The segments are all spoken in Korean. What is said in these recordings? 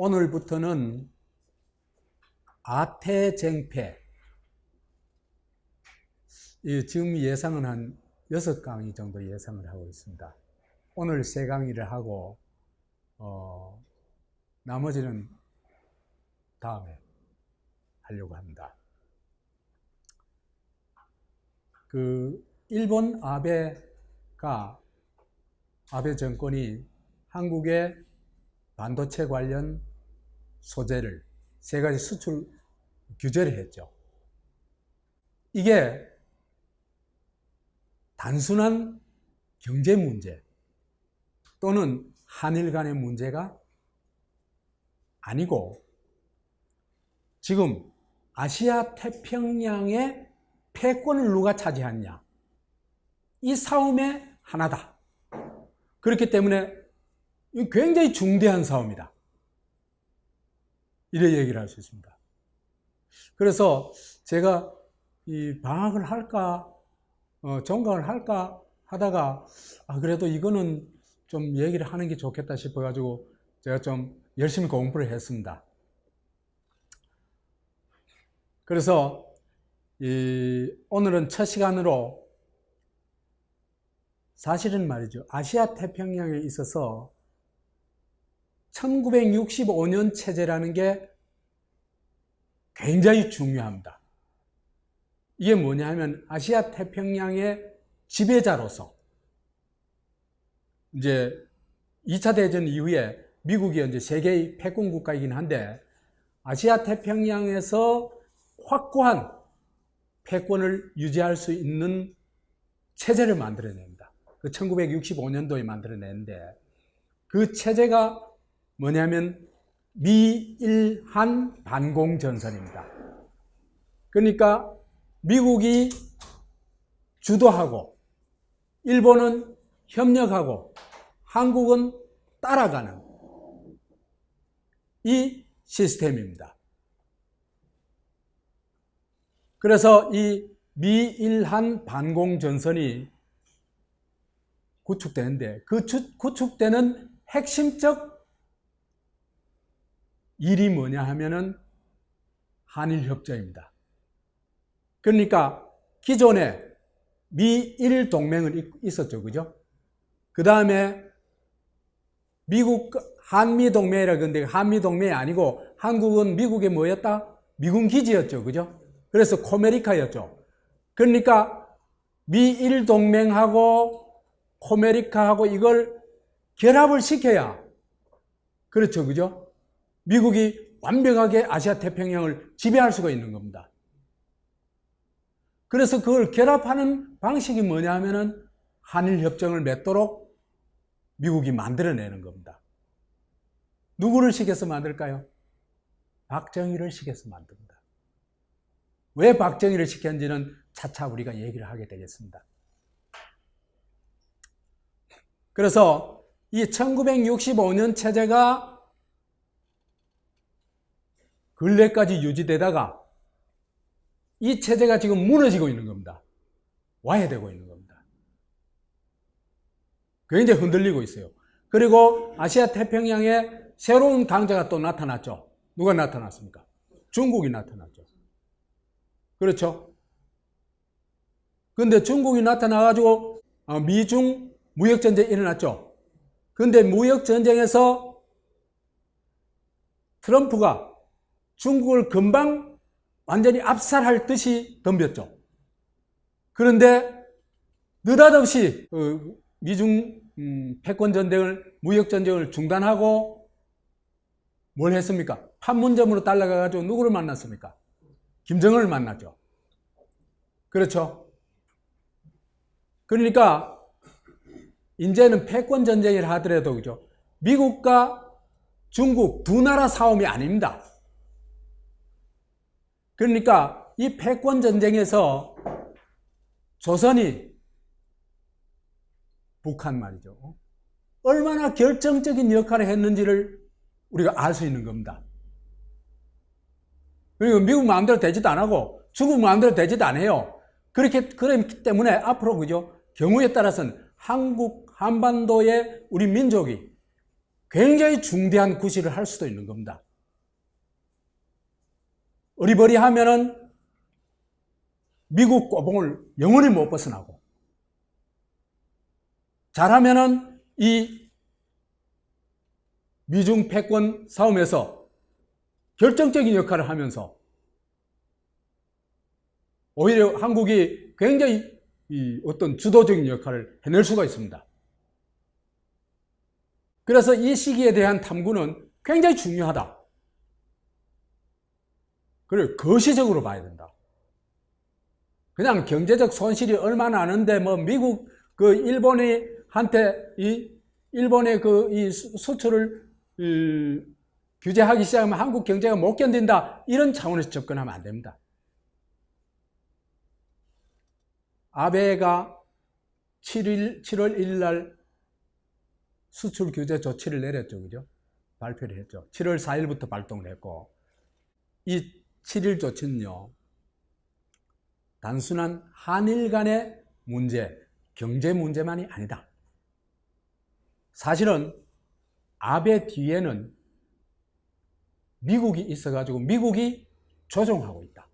오늘부터는 아태쟁패, 지금 예상은 한 6강의 정도 예상을 하고 있습니다. 오늘 3강의를 하고 나머지는 다음에 하려고 합니다. 일본 아베 정권이 한국의 반도체 관련 소재를 3가지 수출 규제를 했죠. 이게 단순한 경제 문제 또는 한일 간의 문제가 아니고 지금 아시아 태평양의 패권을 누가 차지하느냐, 이 싸움의 하나다. 그렇기 때문에 굉장히 중대한 싸움이다, 이래 얘기를 할 수 있습니다. 그래서 제가 이 방학을 할까 종강을 할까 하다가 그래도 이거는 좀 얘기를 하는 게 좋겠다 싶어 가지고 제가 좀 열심히 공부를 했습니다. 그래서 오늘은 첫 시간으로 사실은 말이죠, 아시아 태평양에 있어서 1965년 체제라는 게 굉장히 중요합니다. 이게 뭐냐 하면 아시아 태평양의 지배자로서 이제 2차 대전 이후에 미국이 이제 세계의 패권 국가이긴 한데 아시아 태평양에서 확고한 패권을 유지할 수 있는 체제를 만들어냅니다. 그 1965년도에 만들어냈는데 그 체제가 뭐냐면 미일한 반공전선입니다. 그러니까 미국이 주도하고 일본은 협력하고 한국은 따라가는 이 시스템입니다. 그래서 이 미일한 반공전선이 구축되는데 그 구축되는 핵심적 일이 뭐냐 하면은 한일협정입니다. 그러니까 기존에 미일 동맹은 있었죠, 그죠? 그 다음에 미국 한미 동맹이라 그러는데 한미 동맹이 아니고 한국은 미국의 뭐였다? 미군 기지였죠, 그죠? 그래서 코메리카였죠. 그러니까 미일 동맹하고 코메리카하고 이걸 결합을 시켜야, 그렇죠, 그죠? 미국이 완벽하게 아시아 태평양을 지배할 수가 있는 겁니다. 그래서 그걸 결합하는 방식이 뭐냐 하면은 한일협정을 맺도록 미국이 만들어내는 겁니다. 누구를 시켜서 만들까요? 박정희를 시켜서 만듭니다. 왜 박정희를 시켰는지는 차차 우리가 얘기를 하게 되겠습니다. 그래서 이 1965년 체제가 근래까지 유지되다가 이 체제가 지금 무너지고 있는 겁니다. 와해되고 있는 겁니다. 굉장히 흔들리고 있어요. 그리고 아시아 태평양에 새로운 강자가 또 나타났죠. 누가 나타났습니까? 중국이 나타났죠. 그렇죠? 근데 중국이 나타나가지고 미중 무역전쟁이 일어났죠. 근데 무역전쟁에서 트럼프가 중국을 금방 완전히 압살할 듯이 덤볐죠. 그런데 느닷없이 미중 패권전쟁을, 무역전쟁을 중단하고 뭘 했습니까? 판문점으로 달려가가지고 누구를 만났습니까? 김정은을 만났죠. 그렇죠? 그러니까 이제는 패권전쟁이라 하더라도, 그죠? 미국과 중국 두 나라 싸움이 아닙니다. 그러니까 이 패권전쟁에서 조선이, 북한 말이죠, 얼마나 결정적인 역할을 했는지를 우리가 알 수 있는 겁니다. 그리고 미국 마음대로 되지도 안 하고 중국 마음대로 되지도 않아요. 그렇기 때문에 앞으로, 그죠, 경우에 따라서는 한반도의 우리 민족이 굉장히 중대한 구실을 할 수도 있는 겁니다. 어리버리하면은 미국 꼬봉을 영원히 못 벗어나고, 잘하면은 이 미중 패권 싸움에서 결정적인 역할을 하면서 오히려 한국이 굉장히 어떤 주도적인 역할을 해낼 수가 있습니다. 그래서 이 시기에 대한 탐구는 굉장히 중요하다. 그걸 거시적으로 봐야 된다. 그냥 경제적 손실이 얼마나 나는데 뭐 미국 일본이 한테 일본의 이 수출을 규제하기 시작하면 한국 경제가 못 견딘다, 이런 차원에서 접근하면 안 됩니다. 아베가 7월 1일 날 수출 규제 조치를 내렸죠. 그죠? 발표를 했죠. 7월 4일부터 발동을 했고, 이 7일 조치는요, 단순한 한일 간의 문제, 경제 문제만이 아니다. 사실은 아베 뒤에는 미국이 있어가지고 미국이 조종하고 있다.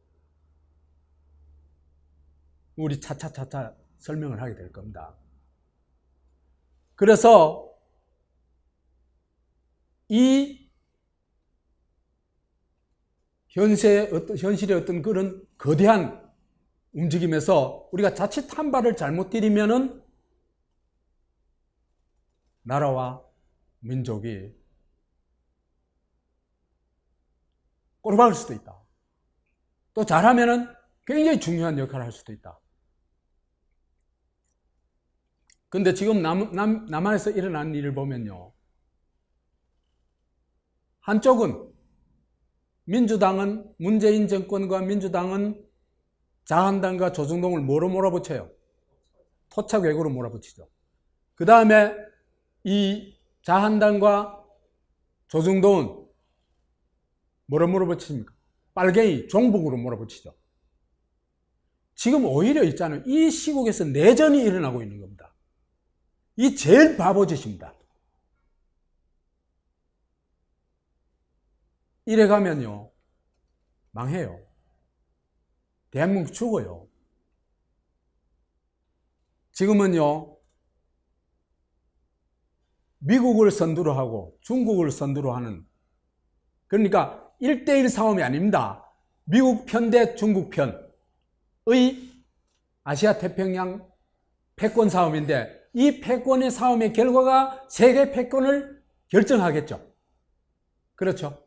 우리 차차차차 설명을 하게 될 겁니다. 그래서 이 현실의 어떤 그런 거대한 움직임에서 우리가 자칫 한 발을 잘못 디디면은 나라와 민족이 꼬르박을 수도 있다. 또 잘하면은 굉장히 중요한 역할을 할 수도 있다. 근데 지금 남한에서 일어난 일을 보면요, 한쪽은 민주당은, 문재인 정권과 민주당은 자한당과 조중동을 뭐로 몰아붙여요? 토착 외교로 몰아붙이죠. 그 다음에 이 자한당과 조중동은 뭐로 몰아붙입니까? 빨갱이, 종북으로 몰아붙이죠. 지금 오히려 있잖아요. 이 시국에서 내전이 일어나고 있는 겁니다. 이 제일 바보짓입니다. 이래 가면요, 망해요. 대한민국 죽어요. 지금은요, 미국을 선두로 하고 중국을 선두로 하는, 그러니까 1대1 싸움이 아닙니다. 미국 편 대 중국 편의 아시아 태평양 패권 싸움인데, 이 패권의 싸움의 결과가 세계 패권을 결정하겠죠. 그렇죠?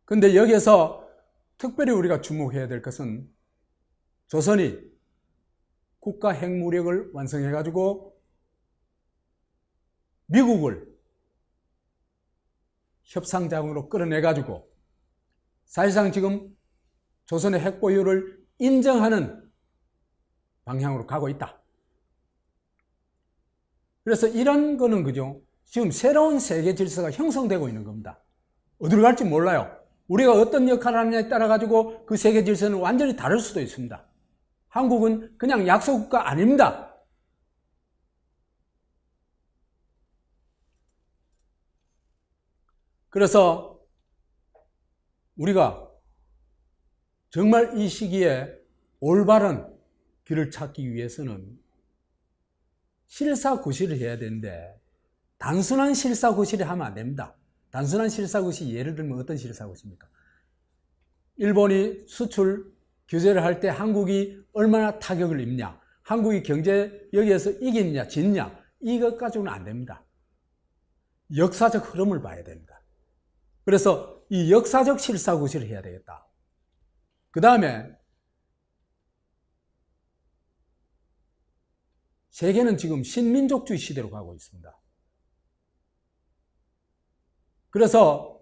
근데 여기에서 특별히 우리가 주목해야 될 것은, 조선이 국가 핵무력을 완성해가지고 미국을 협상장으로 끌어내가지고 사실상 지금 조선의 핵보유를 인정하는 방향으로 가고 있다. 그래서 이런 거는 그죠? 지금 새로운 세계 질서가 형성되고 있는 겁니다. 어디로 갈지 몰라요. 우리가 어떤 역할을 하느냐에 따라 가지고 그 세계 질서는 완전히 다를 수도 있습니다. 한국은 그냥 약소국가 아닙니다. 그래서 우리가 정말 이 시기에 올바른 길을 찾기 위해서는 실사구실을 해야 되는데, 단순한 실사구실을 하면 안 됩니다. 단순한 실사구시, 예를 들면 어떤 실사구시입니까? 일본이 수출 규제를 할 때 한국이 얼마나 타격을 입냐, 한국이 경제 여기에서 이기느냐 지느냐, 이것 가지고는 안 됩니다. 역사적 흐름을 봐야 됩니다. 그래서 이 역사적 실사구실을 해야 되겠다. 그 다음에 세계는 지금 신민족주의 시대로 가고 있습니다. 그래서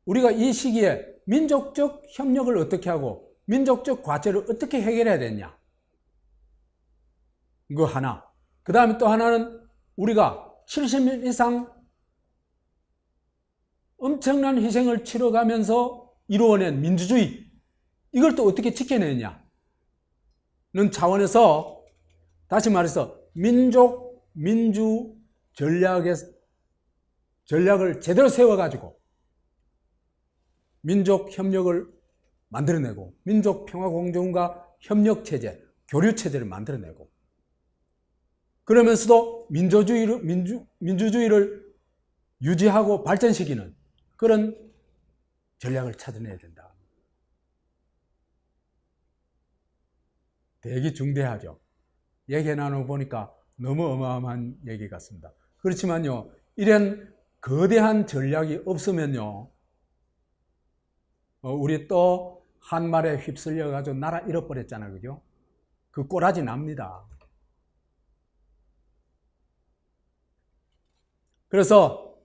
우리가 이 시기에 민족적 협력을 어떻게 하고 민족적 과제를 어떻게 해결해야 되냐, 이거 하나. 그 다음에 또 하나는 우리가 70년 이상 엄청난 희생을 치러가면서 이루어낸 민주주의, 이걸 또 어떻게 지켜내느냐는 차원에서, 다시 말해서 민주 전략을 제대로 세워가지고 민족 협력을 만들어내고 민족 평화 공존과 협력 체제, 교류 체제를 만들어내고 그러면서도 민주주의를 유지하고 발전시키는 그런 전략을 찾아내야 된다. 되게 중대하죠. 얘기 나눠보니까 너무 어마어마한 얘기 같습니다. 그렇지만요, 이런 거대한 전략이 없으면요, 우리 또 한 말에 휩쓸려가지고 나라 잃어버렸잖아요. 그죠? 그 꼬라지 납니다. 그래서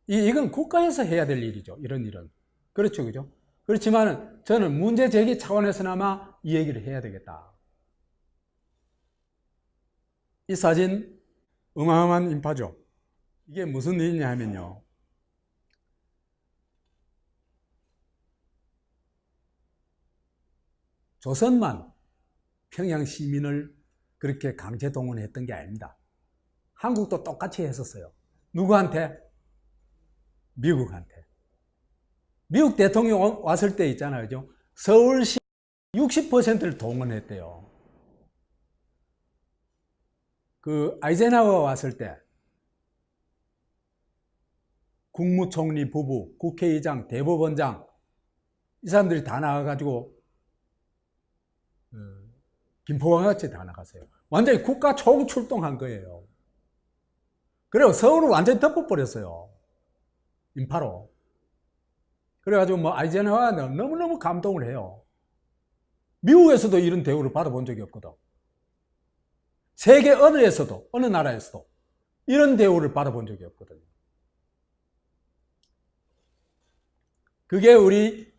이건 국가에서 해야 될 일이죠. 이런 일은. 그렇죠. 그죠? 그렇지만 저는 문제 제기 차원에서나마 이 얘기를 해야 되겠다. 이 사진 어마어마한 인파죠. 이게 무슨 일이냐 하면요, 조선만 평양 시민을 그렇게 강제 동원했던 게 아닙니다. 한국도 똑같이 했었어요. 누구한테? 미국한테. 미국 대통령 왔을 때 있잖아요. 그죠? 서울시 60%를 동원했대요. 그 아이젠하워 왔을 때 국무총리 부부, 국회의장, 대법원장 이 사람들이 다 나와가지고 김포와 같이 다 나갔어요. 완전히 국가 총출동한 거예요. 그리고 서울을 완전히 덮어버렸어요. 인파로. 그래가지고 뭐 아이젠하워는 너무너무 감동을 해요. 미국에서도 이런 대우를 받아본 적이 없거든. 세계 어디에서도, 어느 나라에서도 이런 대우를 받아본 적이 없거든요. 그게 우리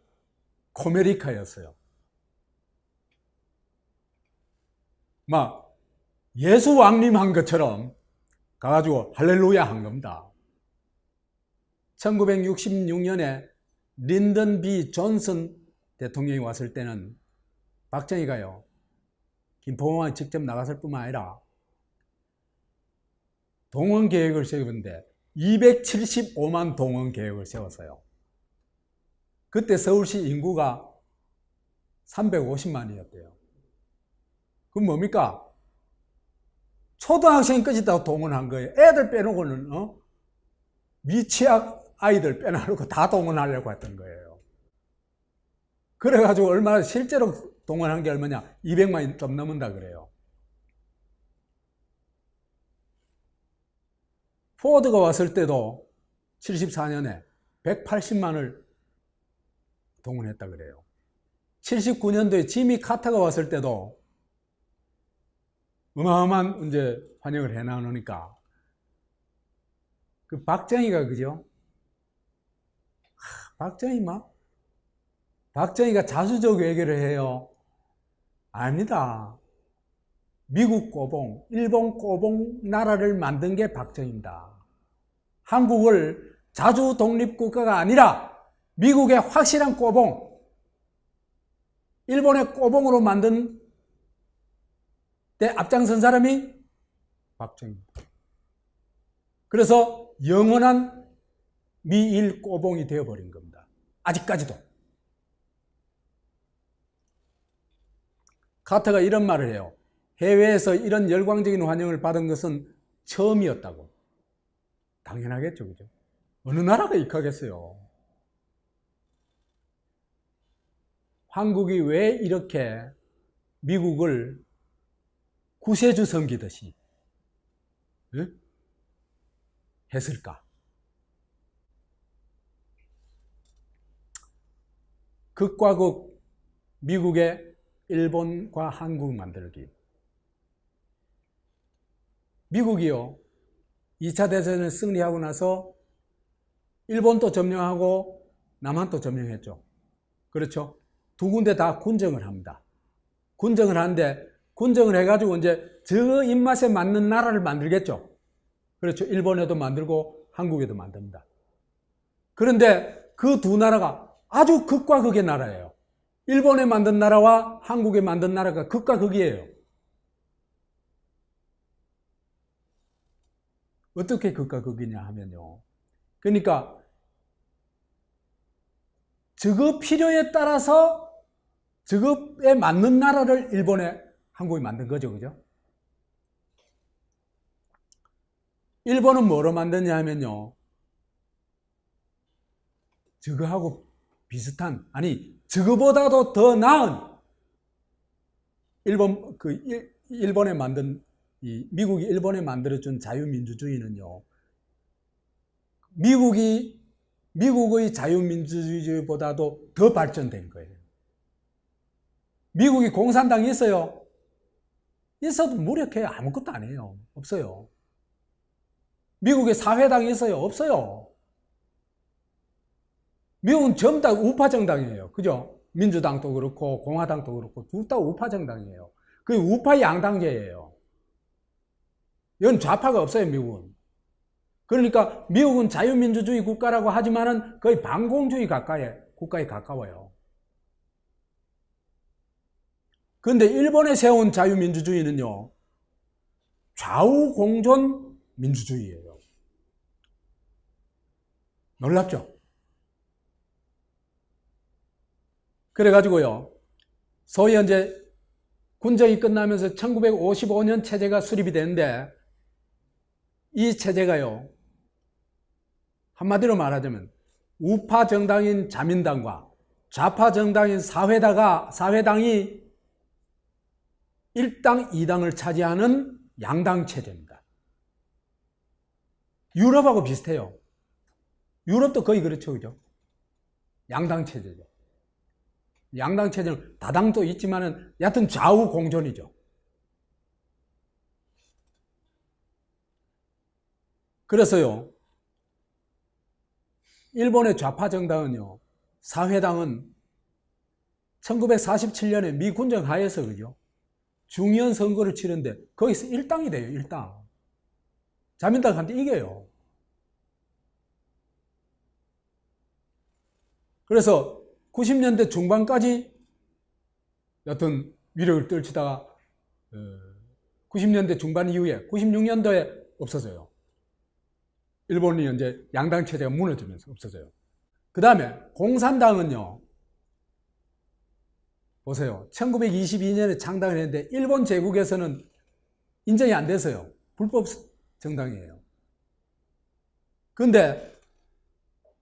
코메리카였어요. 막 예수 왕림한 것처럼 가가지고 할렐루야 한 겁니다. 1966년에 린던 B 존슨 대통령이 왔을 때는 박정희가요, 김포공항에 직접 나갔을 뿐만 아니라 동원 계획을 세웠는데 275만 동원 계획을 세웠어요. 그때 서울시 인구가 350만이었대요. 그럼 뭡니까? 초등학생까지 다 동원한 거예요. 애들 빼놓고는 미취학 아이들 빼놓고 다 동원하려고 했던 거예요. 그래가지고 얼마나 실제로 동원한 게 얼마냐? 200만이 좀 넘는다 그래요. 포드가 왔을 때도 74년에 180만을 동원했다 그래요. 79년도에 지미 카터가 왔을 때도 어마어마한 이제 환영을 해 나누니까 그 박정희가 그죠? 박정희가 자수적 외교를 해요. 아닙니다. 미국 꼬봉, 일본 꼬봉 나라를 만든 게 박정희입니다. 한국을 자주 독립국가가 아니라 미국의 확실한 꼬봉, 일본의 꼬봉으로 만든 때 앞장선 사람이 박정희입니다. 그래서 영원한 미일 꼬봉이 되어버린 겁니다. 아직까지도. 카터가 이런 말을 해요. 해외에서 이런 열광적인 환영을 받은 것은 처음이었다고. 당연하겠죠, 그죠? 어느 나라가 익하겠어요. 한국이 왜 이렇게 미국을 구세주 섬기듯이 했을까? 극과 극 미국의 일본과 한국 만들기. 미국이요, 2차 대전을 승리하고 나서 일본도 점령하고 남한도 점령했죠. 그렇죠? 두 군데 다 군정을 합니다. 군정을 하는데 군정을 해가지고 이제 저 입맛에 맞는 나라를 만들겠죠. 그렇죠. 일본에도 만들고 한국에도 만듭니다. 그런데 그 두 나라가 아주 극과 극의 나라예요. 일본에 만든 나라와 한국에 만든 나라가 극과 극이에요. 어떻게 극과 극이냐 하면요. 그러니까 적어 필요에 따라서 적업에 맞는 나라를 한국이 만든 거죠. 그죠? 일본은 뭐로 만드냐 하면요. 저거하고 비슷한, 아니, 저거보다도 더 나은 일본에 만든, 미국이 일본에 만들어준 자유민주주의는요. 미국의 자유민주주의보다도 더 발전된 거예요. 미국이 공산당이 있어요. 있어도 무력해요. 아무것도 안 해요. 없어요. 미국에 사회당이 있어요. 없어요. 미국은 전부 다 우파 정당이에요. 그죠? 민주당도 그렇고 공화당도 그렇고 둘 다 우파 정당이에요. 그 우파 양당제예요. 이건 좌파가 없어요. 미국은. 그러니까 미국은 자유민주주의 국가라고 하지만은 거의 반공주의 국가에 가까워요. 그런데 일본에 세운 자유민주주의는요. 좌우 공존 민주주의예요. 놀랍죠? 그래가지고요. 소위 이제 군정이 끝나면서 1955년 체제가 수립이 되는데 이 체제가요. 한마디로 말하자면 우파 정당인 자민당과 좌파 정당인 사회당이 1당, 2당을 차지하는 양당 체제입니다. 유럽하고 비슷해요. 유럽도 거의 그렇죠. 그죠? 양당 체제죠. 양당 체제는 다당도 있지만은 여하튼 좌우 공존이죠. 그래서요. 일본의 좌파 정당은요. 사회당은 1947년에 미 군정 하에서 그죠? 중의원 선거를 치는데 거기서 1당이 돼요. 1당. 자민당한테 이겨요. 그래서 90년대 중반까지 여튼 위력을 떨치다가 90년대 중반 이후에 96년도에 없어져요. 일본이 이제 양당 체제가 무너지면서 없어져요. 그 다음에 공산당은요. 보세요. 1922년에 창당을 했는데 일본 제국에서는 인정이 안 돼서요. 불법 정당이에요. 그런데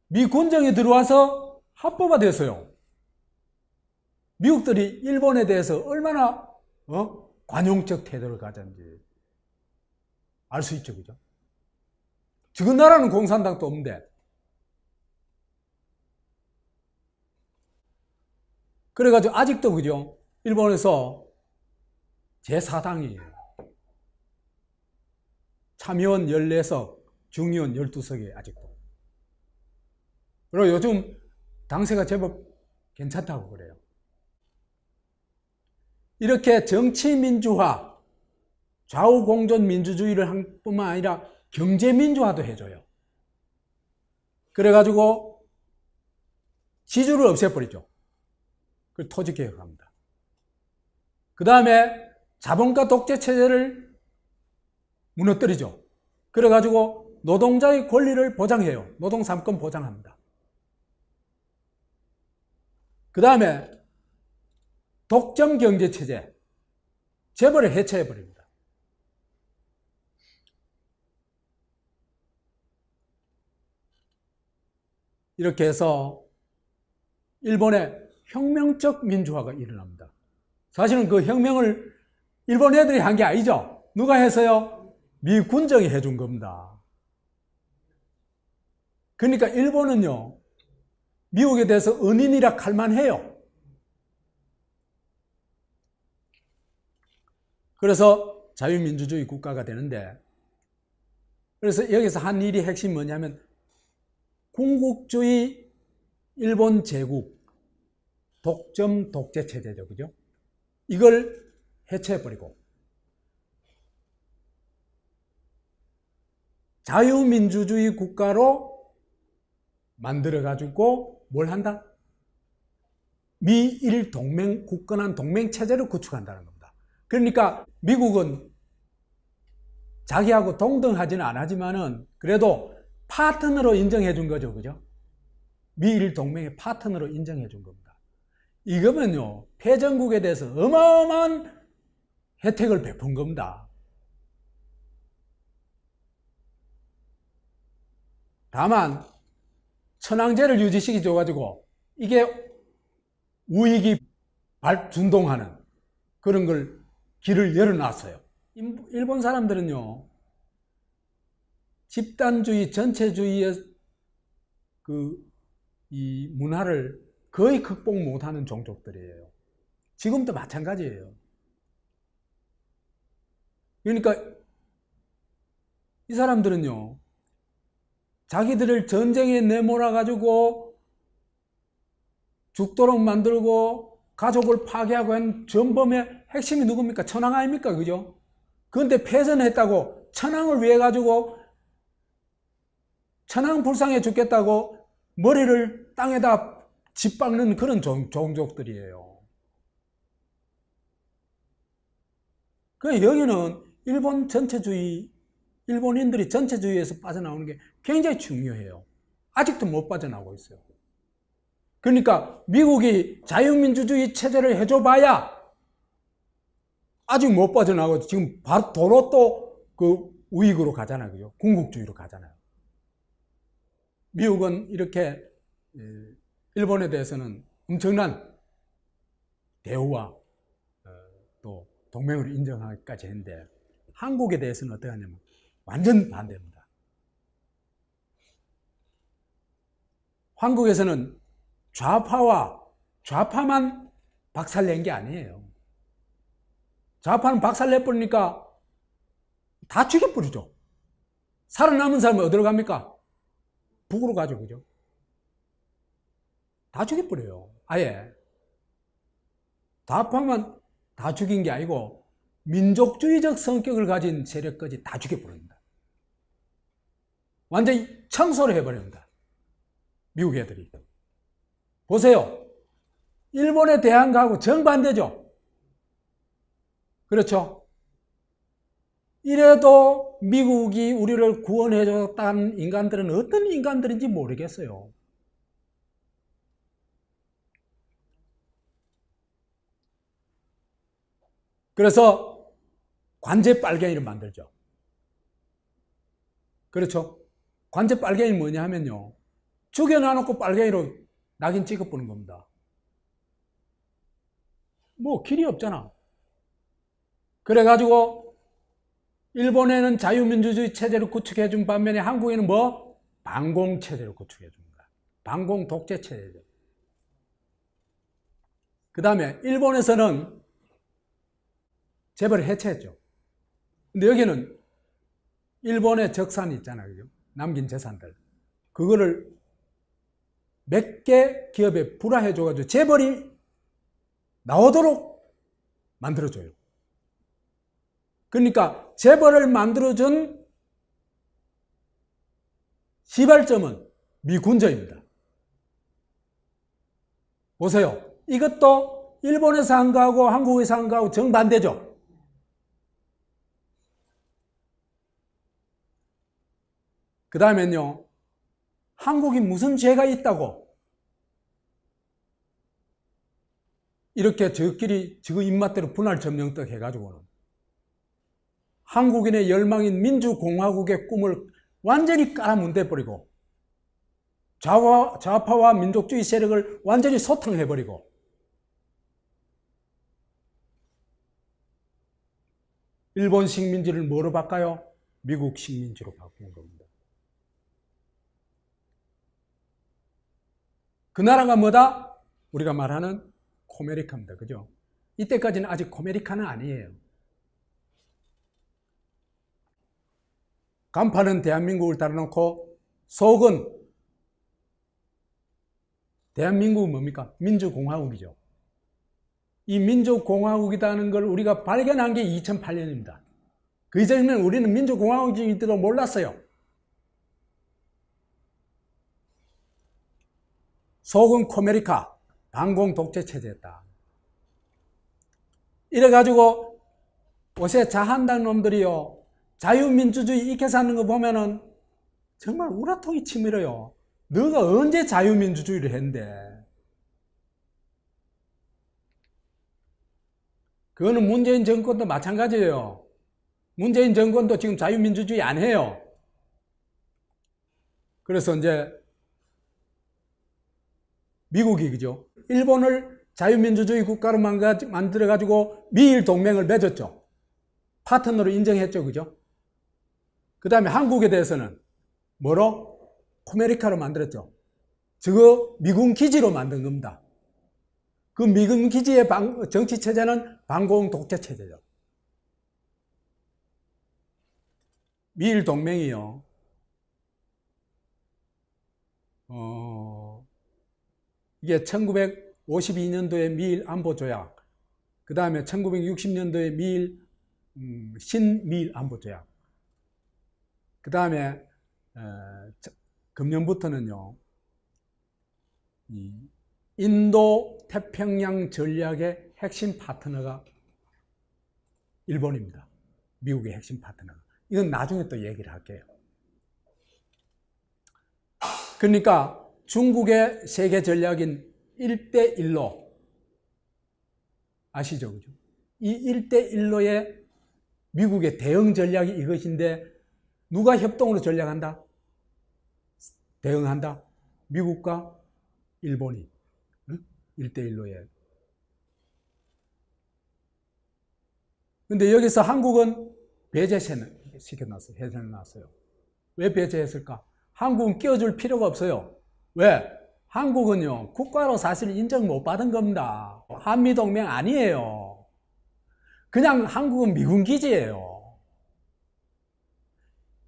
미 군정이 들어와서 합법화 됐어요. 미국들이 일본에 대해서 얼마나 관용적 태도를 가졌는지 알 수 있죠. 그죠? 지금 나라는 공산당도 없는데. 그래가지고 아직도 그죠? 일본에서 제4당이에요. 참의원 14석, 중의원 12석이에요. 아직도. 그리고 요즘 당세가 제법 괜찮다고 그래요. 이렇게 정치민주화, 좌우공존 민주주의를 한 뿐만 아니라 경제민주화도 해줘요. 그래가지고 지주를 없애버리죠. 그걸 토지개혁합니다. 그 다음에 자본가 독재체제를 무너뜨리죠. 그래가지고 노동자의 권리를 보장해요. 노동3권 보장합니다. 그 다음에 독점경제체제, 재벌을 해체해버립니다. 이렇게 해서 일본의 혁명적 민주화가 일어납니다. 사실은 그 혁명을 일본 애들이 한 게 아니죠. 누가 해서요? 미 군정이 해준 겁니다. 그러니까 일본은요, 미국에 대해서 은인이라 할만해요. 그래서 자유민주주의 국가가 되는데, 그래서 여기서 한 일이 핵심이 뭐냐면 군국주의 일본 제국 독점 독재 체제죠. 그죠? 이걸 해체해버리고 자유민주주의 국가로 만들어가지고 뭘 한다? 미일 동맹, 굳건한 동맹 체제를 구축한다는 겁니다. 그러니까 미국은 자기하고 동등하지는 않았지만은 그래도 파트너로 인정해 준 거죠. 그죠? 미일 동맹의 파트너로 인정해 준 겁니다. 이거면요, 패전국에 대해서 어마어마한 혜택을 베푼 겁니다. 다만 천황제를 유지시켜줘가지고 이게 우익이 준동하는 그런 걸 길을 열어놨어요. 일본 사람들은요, 집단주의, 전체주의의 이 문화를 거의 극복 못하는 종족들이에요. 지금도 마찬가지예요. 그러니까 이 사람들은요, 자기들을 전쟁에 내몰아 가지고 죽도록 만들고 가족을 파괴하고 한 전범의 핵심이 누굽니까? 천황 아닙니까? 그죠? 그런데 패전했다고 천황을 위해 가지고 천황 불쌍해 죽겠다고 머리를 땅에다 짓박는 그런 종족들이에요. 그러니까 여기는 일본 전체주의, 일본인들이 전체주의에서 빠져나오는 게 굉장히 중요해요. 아직도 못 빠져나오고 있어요. 그러니까 미국이 자유민주주의 체제를 해줘봐야 아직 못 빠져나오고 지금 바로 도로 또 그 우익으로 가잖아요. 그죠? 군국주의로 가잖아요. 미국은 이렇게 일본에 대해서는 엄청난 대우와 또 동맹을 인정하기까지 했는데 한국에 대해서는 어떻게 하냐면 완전 반대입니다. 한국에서는 좌파만 박살낸 게 아니에요. 좌파는 박살내버리니까 다 죽여버리죠. 살아남은 사람은 어디로 갑니까? 북으로 가죠. 그죠? 다 죽여버려요. 아예. 좌파만 다 죽인 게 아니고 민족주의적 성격을 가진 세력까지 다 죽여버립니다. 완전히 청소를 해버립니다. 미국 애들이. 보세요. 일본의 대항가하고 정반대죠. 그렇죠? 이래도 미국이 우리를 구원해줬다는 인간들은 어떤 인간들인지 모르겠어요. 그래서 관제 빨갱이를 만들죠. 그렇죠? 관제 빨갱이 뭐냐 하면요, 죽여놔놓고 빨갱이로 낙인 찍어보는 겁니다. 뭐 길이 없잖아. 그래가지고 일본에는 자유민주주의 체제를 구축해준 반면에 한국에는 뭐? 반공체제를 구축해줍니다. 반공 독재 체제죠. 그 다음에 일본에서는 재벌을 해체했죠. 근데 여기는 일본의 적산이 있잖아요. 그죠? 남긴 재산들. 그거를 몇 개 기업에 불화해줘가지고 재벌이 나오도록 만들어줘요. 그러니까 재벌을 만들어준 시발점은 미군정입니다. 보세요. 이것도 일본에서 한 거하고 한국에서 한 거하고 정반대죠. 그 다음엔요, 한국이 무슨 죄가 있다고 이렇게 저끼리 저 입맛대로 분할 점령떡 해가지고는 한국인의 열망인 민주공화국의 꿈을 완전히 깔아뭉개버리고 좌파와 민족주의 세력을 완전히 소탕해버리고 일본 식민지를 뭐로 바꿔요? 미국 식민지로 바꾼 겁니다. 그 나라가 뭐다? 우리가 말하는 코메리카입니다. 그죠? 이때까지는 아직 코메리카는 아니에요. 간판은 대한민국을 달아놓고 속은 대한민국은 뭡니까? 민주공화국이죠. 이 민주공화국이라는 걸 우리가 발견한 게 2008년입니다. 그 이전에는 우리는 민주공화국인지도 몰랐어요. 속은 코메리카, 반공 독재 체제였다. 이래가지고 요새 자한당 놈들이요, 자유민주주의 익혀서 하는 거 보면은 정말 우라통이 치밀어요. 너가 언제 자유민주주의를 했는데. 그거는 문재인 정권도 마찬가지예요. 문재인 정권도 지금 자유민주주의 안 해요. 그래서 이제 미국이 그죠? 일본을 자유민주주의 국가로 만들어가지고 미일 동맹을 맺었죠. 파트너로 인정했죠. 그죠? 그 다음에 한국에 대해서는 뭐로? 코메리카로 만들었죠. 저거 미군 기지로 만든 겁니다. 그 미군 기지의 정치 체제는 반공 독재 체제죠. 미일 동맹이요. 이게 1952년도에 미일 안보 조약, 그 다음에 1960년도에 미일 신미일 안보 조약, 그 다음에 금년부터는요, 인도 태평양 전략의 핵심 파트너가 일본입니다. 미국의 핵심 파트너가. 이건 나중에 또 얘기를 할게요. 그러니까 중국의 세계 전략인 1대1로 아시죠? 그죠? 이 1대1로의 미국의 대응 전략이 이것인데 누가 협동으로 전략한다? 대응한다? 미국과 일본이 1대1로에. 근데 여기서 한국은 배제시켜놨어요. 해제해놨어요. 왜 배제했을까? 한국은 끼워줄 필요가 없어요. 왜? 한국은요, 국가로 사실 인정 못 받은 겁니다. 한미동맹 아니에요. 그냥 한국은 미군 기지예요.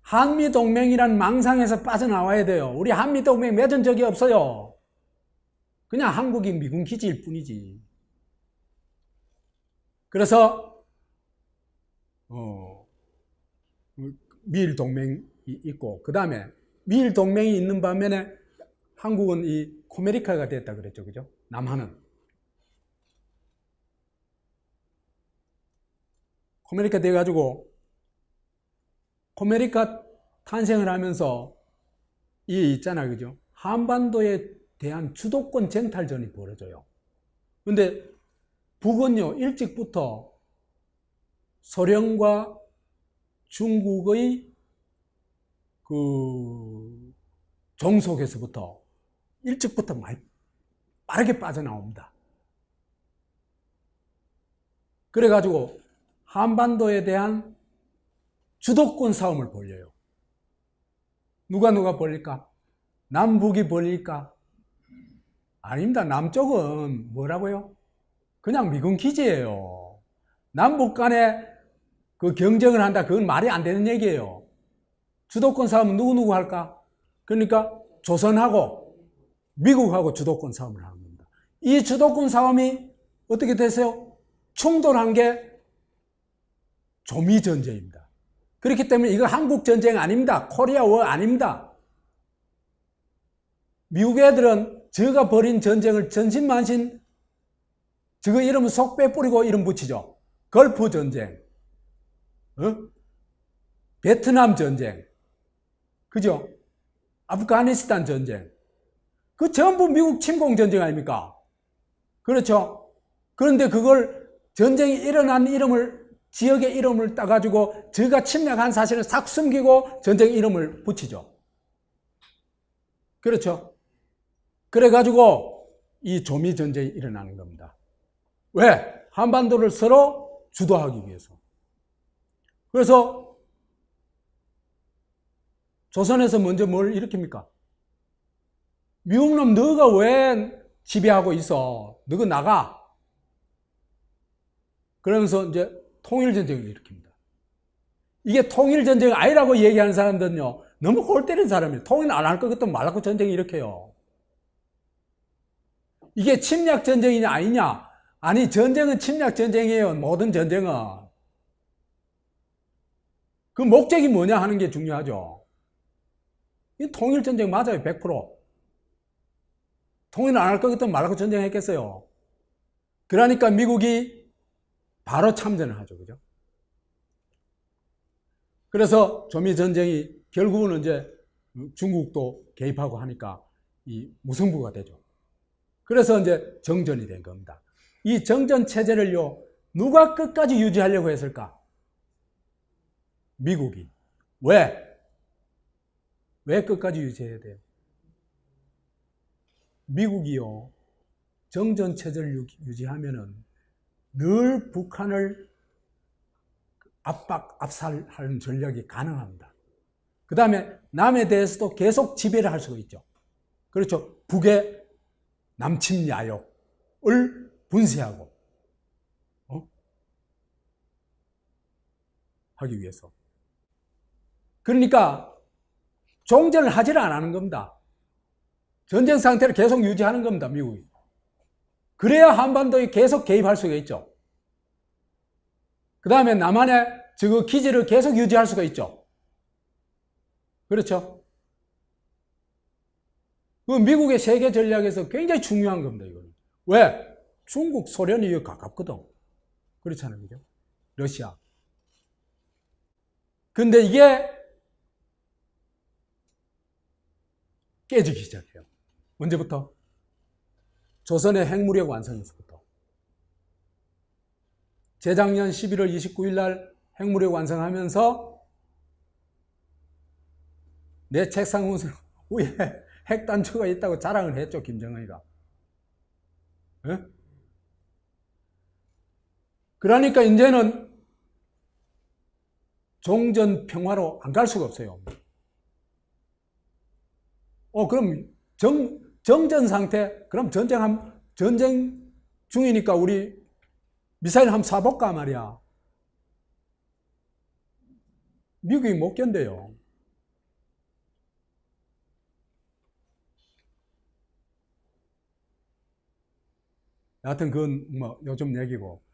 한미동맹이란 망상에서 빠져나와야 돼요. 우리 한미동맹 맺은 적이 없어요. 그냥 한국이 미군 기지일 뿐이지. 그래서 미일 동맹이 있고, 그 다음에 미일 동맹이 있는 반면에 한국은 이 코메리카가 됐다 그랬죠. 그죠? 남한은. 코메리카 돼가지고, 코메리카 탄생을 하면서 이 있잖아. 그죠? 한반도에 대한 주도권 쟁탈전이 벌어져요. 근데 북은요, 일찍부터 소련과 중국의 그 종속에서부터 일찍부터 많이 빠르게 빠져나옵니다. 그래가지고 한반도에 대한 주도권 싸움을 벌여요. 누가 벌릴까? 남북이 벌릴까? 아닙니다. 남쪽은 뭐라고요? 그냥 미군 기지예요. 남북 간에 그 경쟁을 한다. 그건 말이 안 되는 얘기예요. 주도권 싸움은 누구 할까? 그러니까 조선하고 미국하고 주도권 싸움을 하는 겁니다. 이 주도권 싸움이 어떻게 되세요? 충돌한 게 조미전쟁입니다. 그렇기 때문에 이거 한국전쟁 아닙니다. 코리아워 아닙니다. 미국 애들은 저가 벌인 전쟁을 전신만신, 저거 이름은 속 빼뿌리고 이름 붙이죠. 걸프 전쟁, 베트남 전쟁, 그죠? 아프가니스탄 전쟁. 그 전부 미국 침공 전쟁 아닙니까? 그렇죠? 그런데 그걸 전쟁이 일어난 이름을, 지역의 이름을 따가지고 저가 침략한 사실을 싹 숨기고 전쟁 이름을 붙이죠. 그렇죠? 그래가지고 이 조미 전쟁이 일어나는 겁니다. 왜? 한반도를 서로 주도하기 위해서. 그래서 조선에서 먼저 뭘 일으킵니까? 미국놈 너가 왜 지배하고 있어? 너가 나가. 그러면서 이제 통일전쟁을 일으킵니다. 이게 통일전쟁이 아니라고 얘기하는 사람들은요, 너무 골 때리는 사람이에요. 통일 안 할 것 같으면 말라고 전쟁을 일으켜요. 이게 침략전쟁이냐 아니냐? 아니, 전쟁은 침략전쟁이에요. 모든 전쟁은. 그 목적이 뭐냐 하는 게 중요하죠. 이 통일전쟁 맞아요. 100%. 통일 안 할 것 같으면 말라고 전쟁했겠어요. 그러니까 미국이 바로 참전을 하죠. 그죠? 그래서 조미 전쟁이 결국은 이제 중국도 개입하고 하니까 이 무승부가 되죠. 그래서 이제 정전이 된 겁니다. 이 정전 체제를요, 누가 끝까지 유지하려고 했을까? 미국이. 왜? 왜 끝까지 유지해야 돼요? 미국이요, 정전 체제를 유지하면은 늘 북한을 압살하는 전략이 가능합니다. 그 다음에 남에 대해서도 계속 지배를 할 수가 있죠. 그렇죠. 북의 남침 야욕을 분쇄하고 하기 위해서. 그러니까 종전을 하지를 안 하는 겁니다. 전쟁 상태를 계속 유지하는 겁니다, 미국이. 그래야 한반도에 계속 개입할 수가 있죠. 그 다음에 남한의 저 기지를 계속 유지할 수가 있죠. 그렇죠? 그 미국의 세계 전략에서 굉장히 중요한 겁니다, 이거는. 왜? 중국, 소련이 가깝거든. 그렇잖아요, 그죠? 러시아. 근데 이게 깨지기 시작해요. 언제부터? 조선의 핵무력 완성에서부터. 재작년 11월 29일 날 핵무력 완성하면서 내 책상 위에 핵단추가 있다고 자랑을 했죠, 김정은이가. 네? 그러니까 이제는 종전 평화로 안 갈 수가 없어요. 그럼 정전 상태, 그럼 전쟁 중이니까 우리 미사일 한번 쏴볼까 말이야. 미국이 못 견뎌요. 여하튼 그건 뭐 요즘 얘기고.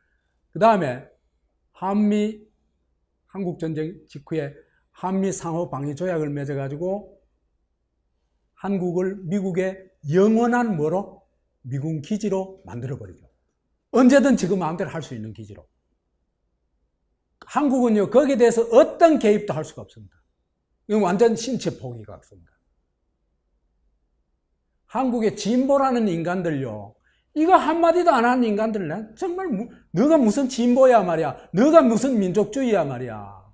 그 다음에 한국전쟁 직후에 한미 상호 방위 조약을 맺어가지고 한국을 미국의 영원한 뭐로? 미군 기지로 만들어버리죠. 언제든 지금 마음대로 할 수 있는 기지로. 한국은요, 거기에 대해서 어떤 개입도 할 수가 없습니다. 이건 완전 신체 포기가 없습니다. 한국의 진보라는 인간들요, 이거 한마디도 안 하는 인간들, 정말, 너가 무슨 진보야 말이야. 너가 무슨 민족주의야 말이야.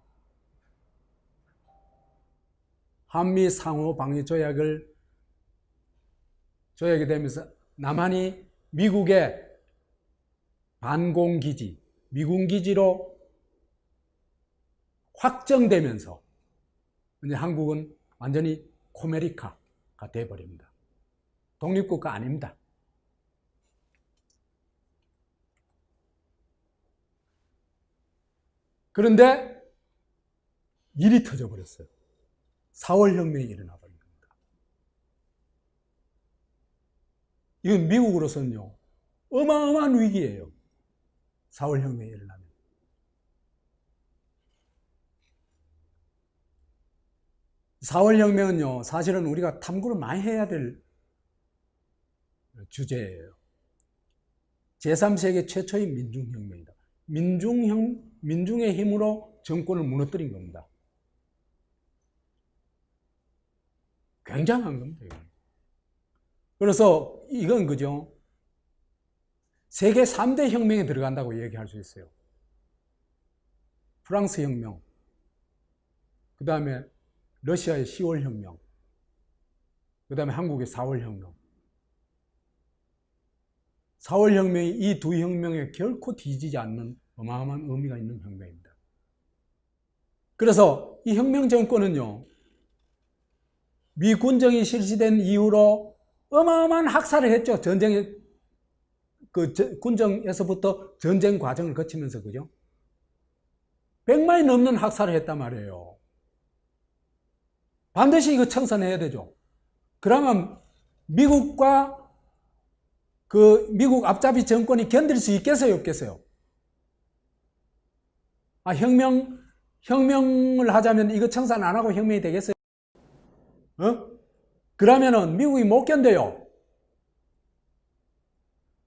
한미 상호 방위 조약이 되면서 남한이 미국의 반공기지, 미군기지로 확정되면서 이제 한국은 완전히 코메리카가 되어버립니다. 독립국가 아닙니다. 그런데 일이 터져버렸어요. 4월 혁명이 일어나버린 겁니다. 이건 미국으로서는요, 어마어마한 위기예요. 4월 혁명이 일어나면. (4월) 혁명은요, 사실은 우리가 탐구를 많이 해야 될 주제예요. 제3세계 최초의 민중혁명이다. 민중의 힘으로 정권을 무너뜨린 겁니다. 굉장한 겁니다, 이건. 그래서 이건 그죠? 세계 3대 혁명에 들어간다고 얘기할 수 있어요. 프랑스 혁명, 그 다음에 러시아의 10월 혁명, 그 다음에 한국의 4월 혁명. 4월 혁명이 이 두 혁명에 결코 뒤지지 않는 어마어마한 의미가 있는 혁명입니다. 그래서 이 혁명 정권은요, 미 군정이 실시된 이후로 어마어마한 학살을 했죠. 군정에서부터 전쟁 과정을 거치면서, 그죠? 100만이 넘는 학살을 했단 말이에요. 반드시 이거 청산해야 되죠. 그러면 미국과 미국 앞잡이 정권이 견딜 수 있겠어요, 없겠어요? 혁명을 하자면 이거 청산 안 하고 혁명이 되겠어요? 그러면은 미국이 못 견뎌요.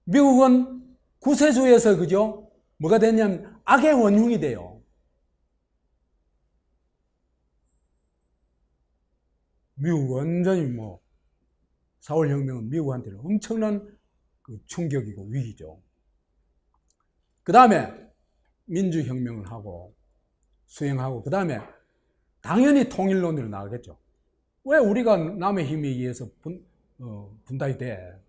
미국은 구세주에서, 그죠? 뭐가 됐냐면 악의 원흉이 돼요. 미국 완전히 뭐 4월 혁명은 미국한테는 엄청난 그 충격이고 위기죠. 그 다음에 민주혁명을 하고 수행하고 그 다음에 당연히 통일론으로 나가겠죠. 왜 우리가 남의 힘에 의해서 분단이 돼?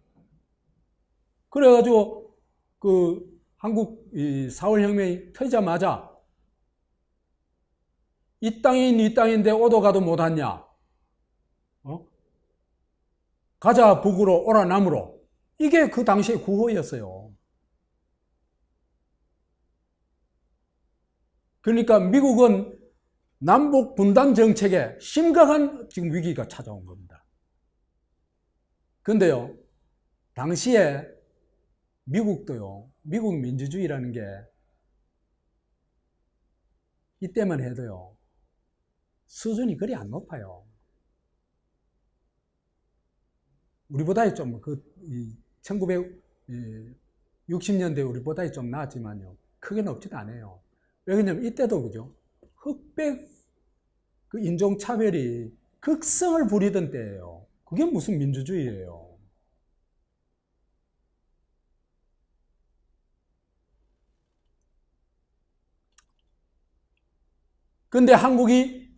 그래가지고 그 한국 4월 혁명이 터지자마자 이 땅이 네 땅인데 오도 가도 못하냐? 가자 북으로 오라 남으로. 이게 그 당시의 구호였어요. 그러니까 미국은 남북 분단 정책에 심각한 지금 위기가 찾아온 겁니다. 근데요, 당시에 미국도요, 미국 민주주의라는 게 이때만 해도요, 수준이 그리 안 높아요. 우리보다 좀 1960년대 우리보다 좀 나았지만요, 크게 높지도 않아요. 왜냐면 이때도 그죠? 흑백 그 인종차별이 극성을 부리던 때예요. 그게 무슨 민주주의예요. 근데 한국이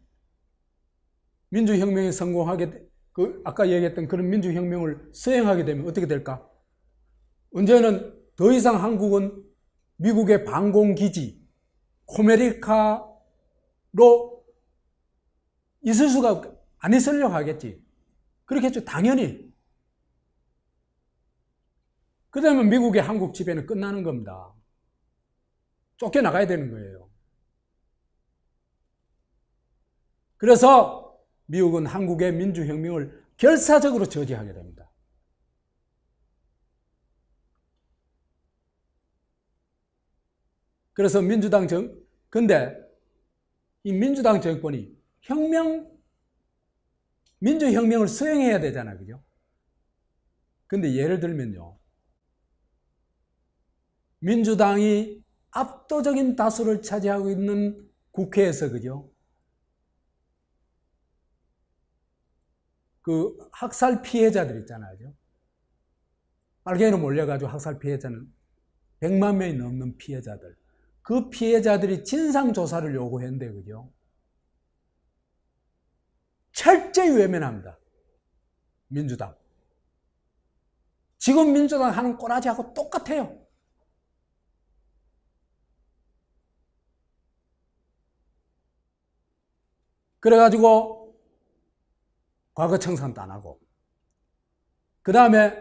민주혁명에 성공하게, 아까 얘기했던 그런 민주혁명을 수행하게 되면 어떻게 될까? 언제는 더 이상 한국은 미국의 방공기지, 코메리카로 있을 수가 안 있으려고 하겠지. 그렇겠죠. 당연히. 그러면 미국의 한국 지배는 끝나는 겁니다. 쫓겨나가야 되는 거예요. 그래서 미국은 한국의 민주혁명을 결사적으로 저지하게 됩니다. 그래서 근데 이 민주당 정권이 민주혁명을 수행해야 되잖아요. 그죠? 근데 예를 들면요. 민주당이 압도적인 다수를 차지하고 있는 국회에서, 그죠? 그 학살 피해자들 있잖아요. 빨갱이로 몰려가지고 학살 피해자는 100만 명이 넘는 피해자들. 그 피해자들이 진상조사를 요구했는데, 그죠? 철저히 외면합니다. 민주당. 지금 민주당 하는 꼬라지하고 똑같아요. 그래가지고 과거 청산도 안 하고, 그 다음에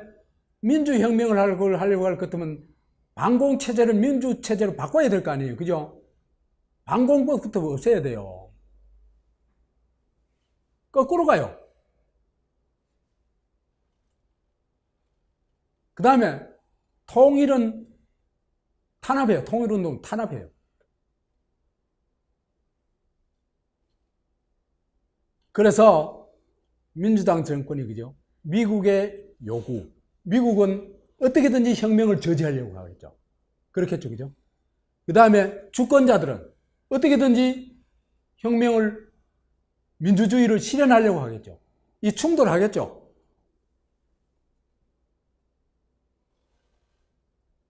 민주혁명을 하려고 할 것 같으면 반공체제를 민주체제로 바꿔야 될 거 아니에요. 그죠? 반공법부터 없애야 돼요. 거꾸로 가요. 그 다음에 통일은 탄압해요. 통일운동 탄압해요. 그래서 민주당 정권이, 그죠? 미국의 요구, 미국은 어떻게든지 혁명을 저지하려고 하겠죠. 그렇겠죠. 그죠? 그 다음에 주권자들은 어떻게든지 민주주의를 실현하려고 하겠죠. 이 충돌하겠죠.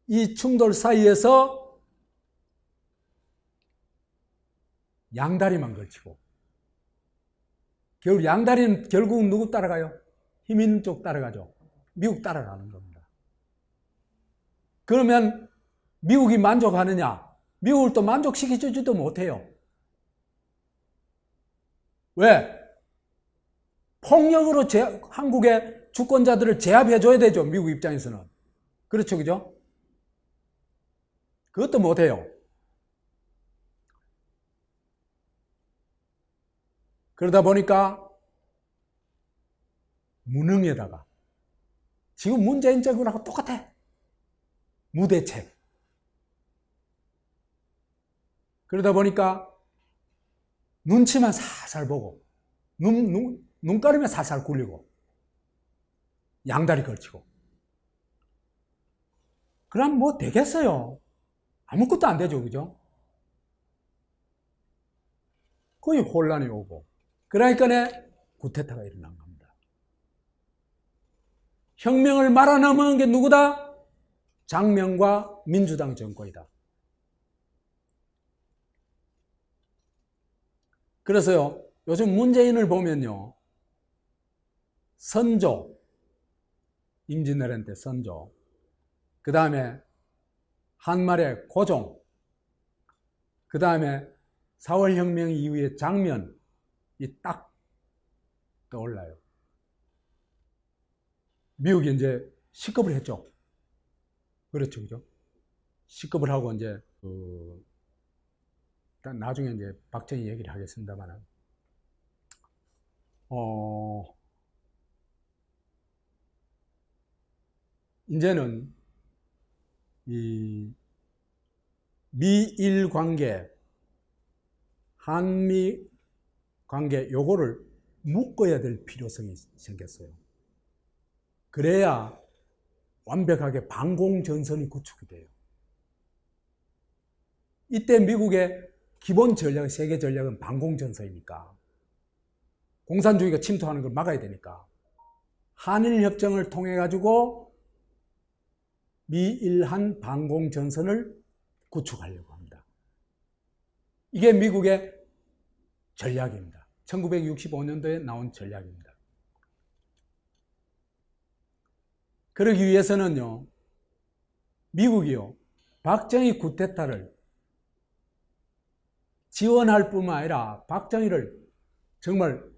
이 충돌 사이에서 양다리만 걸치고, 양다리는 결국은 누구 따라가요? 힘 있는 쪽 따라가죠. 미국 따라가는 겁니다. 그러면 미국이 만족하느냐? 미국을 또 만족시키지도 못해요. 왜? 폭력으로 한국의 주권자들을 제압해줘야 되죠. 미국 입장에서는. 그렇죠. 그죠? 그것도 못해요. 그러다 보니까 무능에다가 지금 문재인 정부하고 똑같아. 무대책. 그러다 보니까 눈치만 살살 보고 눈가리만 살살 굴리고 양다리 걸치고, 그럼 뭐 되겠어요? 아무것도 안 되죠. 그죠? 거의 혼란이 오고. 그러니까 쿠데타가 일어난 겁니다. 혁명을 말아넘은 게 누구다? 장명과 민주당 정권이다. 그래서요, 요즘 문재인을 보면요, 선조, 임진왜란 때 선조, 그 다음에 한말의 고종, 그 다음에 4월혁명 이후에 장면이 딱 떠올라요. 미국이 이제 식겁을 했죠. 그렇죠, 그죠? 식겁을 하고 이제 나중에 이제 박정희 얘기를 하겠습니다만, 이제는 이 미일 관계, 한미 관계 요거를 묶어야 될 필요성이 생겼어요. 그래야 완벽하게 반공전선이 구축이 돼요. 이때 미국의 기본 전략, 세계 전략은 반공전선이니까, 공산주의가 침투하는 걸 막아야 되니까 한일협정을 통해 가지고 미일한 반공전선을 구축하려고 합니다. 이게 미국의 전략입니다. 1965년도에 나온 전략입니다. 그러기 위해서는요, 미국이요, 박정희 쿠데타를 지원할 뿐만 아니라 박정희를 정말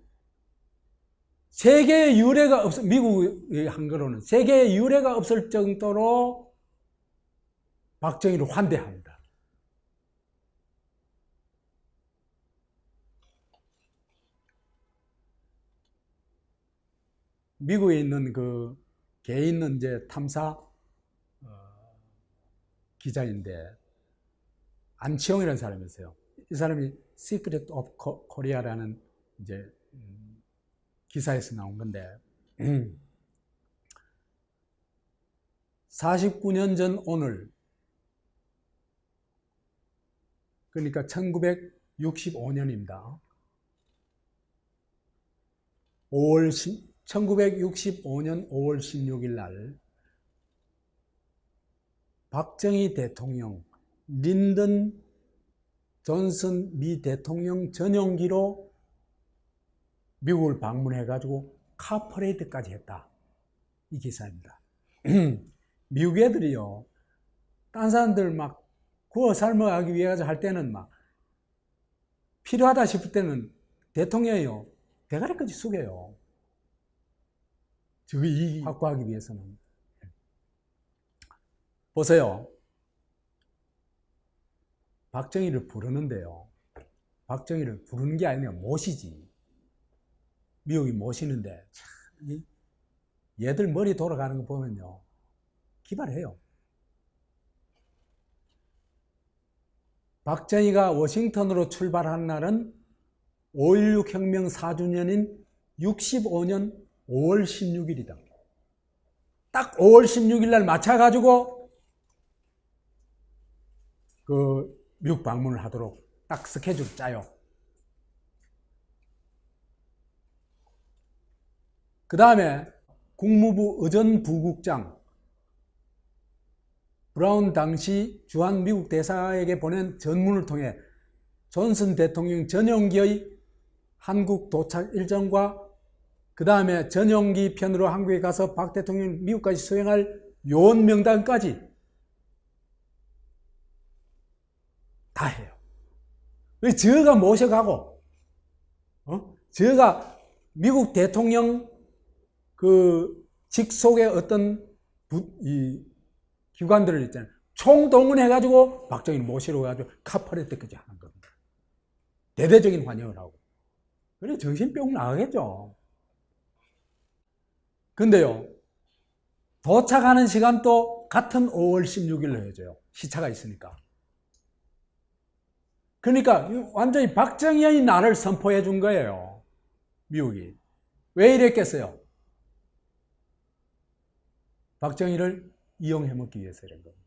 세계의 유례가 미국이 한 거로는 세계의 유례가 없을 정도로 박정희를 환대합니다. 미국에 있는 그 개인 있는 이제 탐사 기자인데 안치홍이라는 사람이 있어요. 이 사람이 Secret of Korea라는 이제 기사에서 나온 건데 49년 전 오늘, 그러니까 1965년입니다. 1965년 5월 16일 날 박정희 대통령, 린던 존슨 미 대통령 전용기로 미국을 방문해가지고 카퍼레이드까지 했다. 이 기사입니다. 미국 애들이요, 딴 사람들 막 구워 삶아가기 위해 할 때는 막 필요하다 싶을 때는 대통령이요, 대가리까지 숙여요. 저기 이익 확보하기 위해서는. 보세요. 박정희를 부르는데요, 박정희를 부르는 게 아니라 모시지. 미국이 모시는데 참, 얘들 머리 돌아가는 거 보면요, 기발해요. 박정희가 워싱턴으로 출발한 날은 5.16 혁명 4주년인 65년 5월 16일이다. 딱 5월 16일 날 맞춰가지고 그 미국 방문을 하도록 딱 스케줄 짜요. 그 다음에 국무부 의전부국장 브라운 당시 주한 미국 대사에게 보낸 전문을 통해 존슨 대통령 전용기의 한국 도착 일정과 그 다음에 전용기 편으로 한국에 가서 박 대통령 미국까지 수행할 요원 명단까지 다 해요. 저가 모셔가고, 저가 미국 대통령 그 직속의 어떤 기관들을 있잖아요, 총동원해가지고 박정희를 모시러 가지고 카퍼레이드까지 하는 겁니다. 대대적인 환영을 하고. 그래, 정신병 나가겠죠. 근데요, 도착하는 시간도 같은 5월 16일로 해줘요. 시차가 있으니까. 그러니까 완전히 박정희의 날을 선포해 준 거예요, 미국이. 왜 이랬겠어요? 박정희를 이용해 먹기 위해서 이런 겁니다.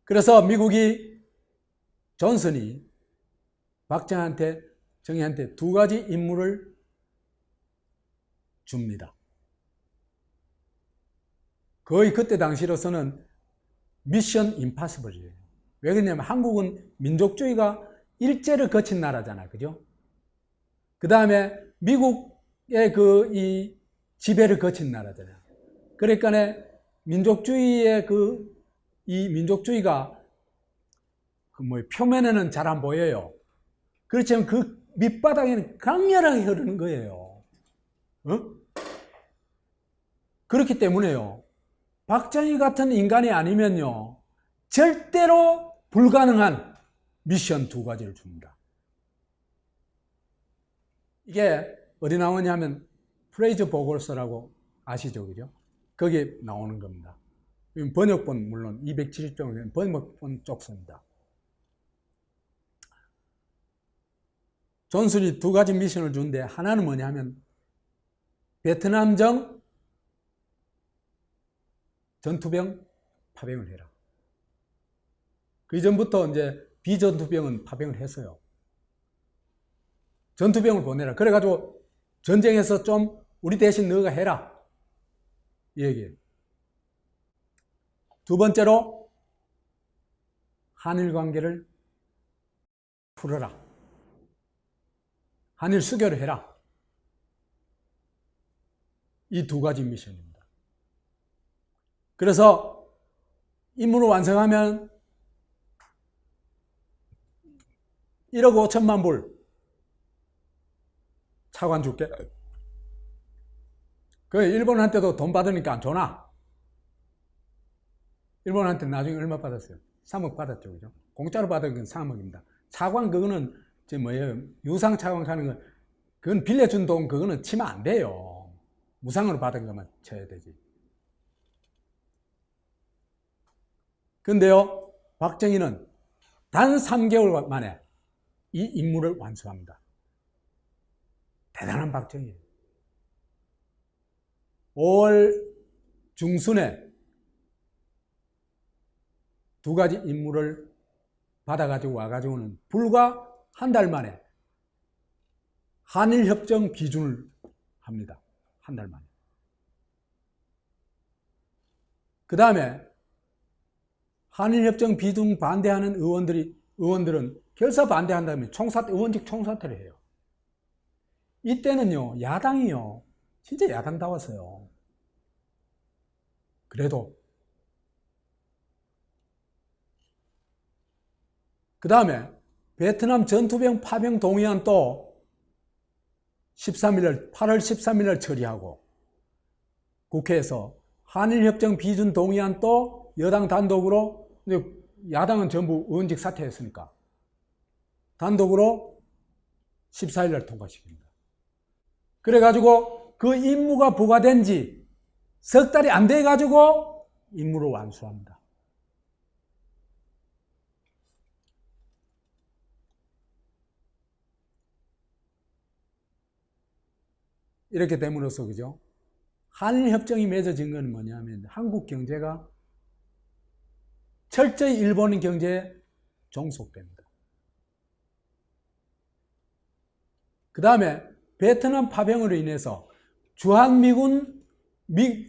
그래서 미국이 존슨이 정의한테 두 가지 임무를 줍니다. 거의 그때 당시로서는 미션 임파서블이에요. 왜 그러냐면 한국은 민족주의가 일제를 거친 나라잖아요. 그죠? 그 다음에 미국의 이 지배를 거친 나라잖아요. 그러니까 민족주의의 이 민족주의가 표면에는 잘 안 보여요. 그렇지만 그 밑바닥에는 강렬하게 흐르는 거예요. 그렇기 때문에요. 박정희 같은 인간이 아니면요, 절대로 불가능한 미션 두 가지를 줍니다. 이게 어디 나오냐면 프레이저 보걸서라고 아시죠? 그죠? 거기에 나오는 겁니다. 번역본 물론 270쪽은 번역본 쪽서입니다. 존슨이 두 가지 미션을 주는데 하나는 뭐냐면 베트남정 전투병 파병을 해라. 그 이전부터 이제 비전투병은 파병을 했어요. 전투병을 보내라. 그래가지고 전쟁에서 좀 우리 대신 너가 해라. 이 얘기예요. 두 번째로 한일 관계를 풀어라. 한일 수교를 해라. 이 두 가지 미션입니다. 그래서 임무를 완성하면 1억 5천만 불 차관 줄게. 그 일본한테도 돈 받으니까 안 줘나? 일본한테 나중에 얼마 받았어요? 3억 받았죠. 그죠? 공짜로 받은 건 3억입니다. 차관 그거는 뭐예요? 유상 차관하는 건 그건 빌려준 돈 그거는 치면 안 돼요. 무상으로 받은 것만 쳐야 되지. 근데요, 박정희는 단 3개월 만에 이 임무를 완수합니다. 대단한 박정희예요. 5월 중순에 두 가지 임무를 받아가지고 와가지고는 불과 한 달 만에 한일협정 비준을 합니다. 한 달 만에. 그 다음에 한일협정 비준 반대하는 의원들은 결사 반대한다면 의원직 총사퇴를 해요. 이때는요, 야당이요, 진짜 야당다웠어요. 그래도. 그 다음에 베트남 전투병 파병 동의안 또 8월 13일 날 처리하고 국회에서 한일협정 비준 동의안 또 여당 단독으로, 야당은 전부 의원직 사퇴했으니까 단독으로 14일 날 통과시킵니다. 그래가지고 그 임무가 부과된 지 석 달이 안 돼가지고 임무를 완수합니다. 이렇게 됨으로써, 그죠? 한일협정이 맺어진 건 뭐냐면 한국 경제가 철저히 일본 경제에 종속됩니다. 그 다음에 베트남 파병으로 인해서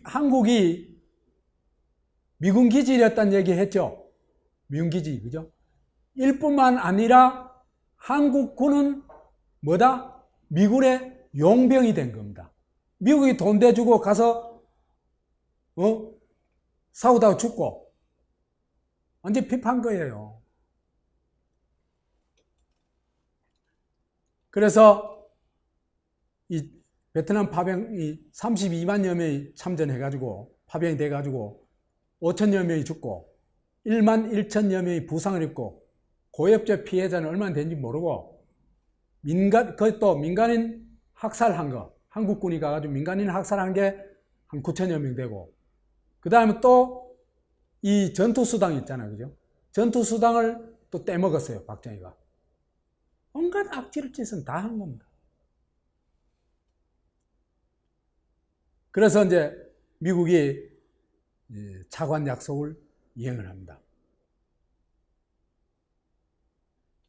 한국이 미군 기지였다는 얘기 했죠? 미군 기지, 그죠? 일뿐만 아니라 한국군은 뭐다? 미군의 용병이 된 겁니다. 미국이 돈 대주고 가서 싸우다가 죽고 완전 피파한 거예요. 그래서 이 베트남 파병이 32만여 명이 참전해가지고 파병이 돼가지고 5천여 명이 죽고 1만 1천여 명이 부상을 입고 고엽제 피해자는 얼마나 되는지 모르고 그것도 민간인 학살한 거, 한국군이 가가지고 민간인 학살한 게 한 9천여 명 되고, 그 다음에 또 이 전투수당 있잖아요. 그죠? 전투수당을 또 떼먹었어요. 박정희가. 온갖 악질 짓은 다 한 겁니다. 그래서 이제 미국이 차관 약속을 이행을 합니다.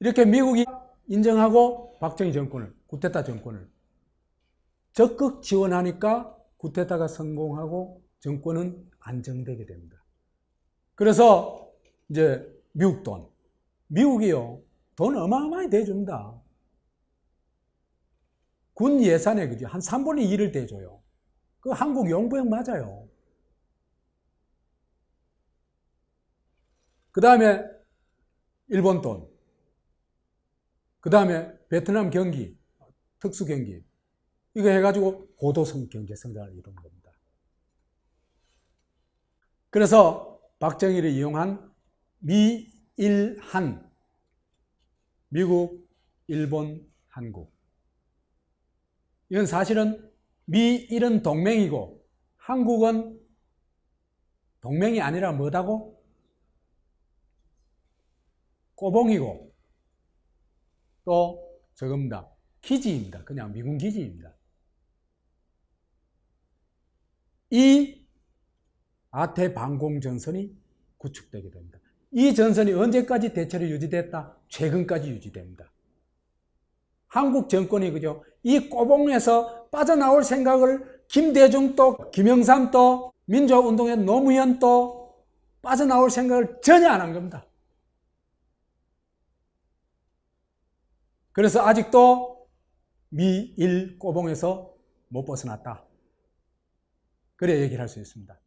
이렇게 미국이 인정하고 박정희 정권을, 쿠데타 정권을 적극 지원하니까 쿠데타가 성공하고 정권은 안정되게 됩니다. 그래서 이제 미국 돈, 미국이요 돈 어마어마하게 대줍니다. 군 예산에 그죠 한 3분의 1을 대줘요. 그 한국 용병 맞아요. 그 다음에 일본 돈, 그 다음에 베트남 경기, 특수 경기, 이거 해가지고 고도성 경제 성장을 이룬 겁니다. 그래서 박정희를 이용한 미일한, 미국, 일본, 한국. 이건 사실은 미일은 동맹이고 한국은 동맹이 아니라 뭐다고? 꼬봉이고 또 저겁니다. 기지입니다. 그냥 미군 기지입니다. 이 아태 방공 전선이 구축되게 됩니다. 이 전선이 언제까지 대체로 유지됐다? 최근까지 유지됩니다. 한국 정권이 그죠? 이 꼬봉에서 빠져나올 생각을 김대중 또 김영삼 또 민주화운동의 노무현 또 빠져나올 생각을 전혀 안 한 겁니다. 그래서 아직도 미일 꼬봉에서 못 벗어났다. 그래 얘기를 할 수 있습니다.